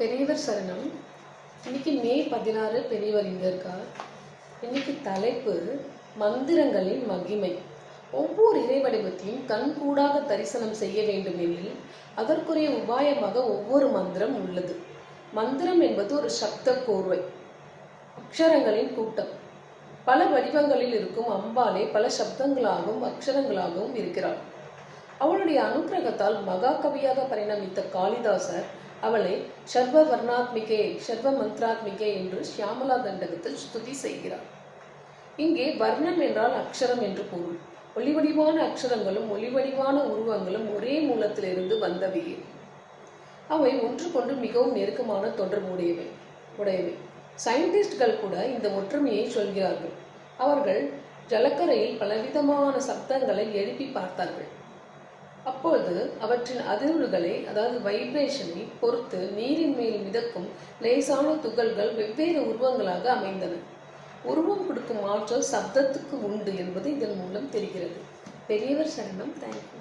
பெரியவர் சரணம். இன்னைக்கு மே 16 பெரியவர் இங்கே இருக்கார். இன்னைக்கு தலைப்பு மந்திரங்களின் மகிமை. ஒவ்வொரு இறைவடிவத்தையும் கண்கூடாக தரிசனம் செய்ய வேண்டும் எனில் அதற்குரிய உபாயமாக ஒவ்வொரு மந்திரம் உள்ளது. மந்திரம் என்பது ஒரு சப்த கோர்வை, அக்ஷரங்களின் கூட்டம். பல வடிவங்களில் இருக்கும் அம்பாலே பல சப்தங்களாகவும் அக்ஷரங்களாகவும் இருக்கிறாள். அவளுடைய அனுக்கிரகத்தால் மகாகவியாக பரிணமித்த காளிதாசர் அவளை சர்வ வர்ணாத்மிகே சர்வ மந்த்ராத்மிகே என்று ஷியாமலா தண்டகத்தில் ஸ்துதி செய்கிறார். இங்கே வர்ணம் என்றால் அக்ஷரம் என்று பொருள். ஒளிவடிவான அக்ஷரங்களும் ஒளிவடிவான உருவங்களும் ஒரே மூலத்திலிருந்து வந்தவையே. அவை ஒன்றுக்கொன்று மிகவும் நெருக்கமான தொடர்பு உடையவை. சயின்டிஸ்ட்கள் கூட இந்த ஒற்றுமையை சொல்கிறார்கள். அவர்கள் ஜலக்கரையில் பலவிதமான சப்தங்களை எழுப்பி பார்த்தார்கள். அப்பொழுது அவற்றின் அதிர்வுகளை, அதாவது வைப்ரேஷனை பொறுத்து நீரின் மேல் மிதக்கும் லேசான துகள்கள் வெவ்வேறு உருவங்களாக அமைந்தன. உருவம் கொடுக்கும் ஆற்றல் சப்தத்துக்கு உண்டு என்பது இதன் மூலம் தெரிகிறது. பெரியவர் சரணம். தேங்க்யூ.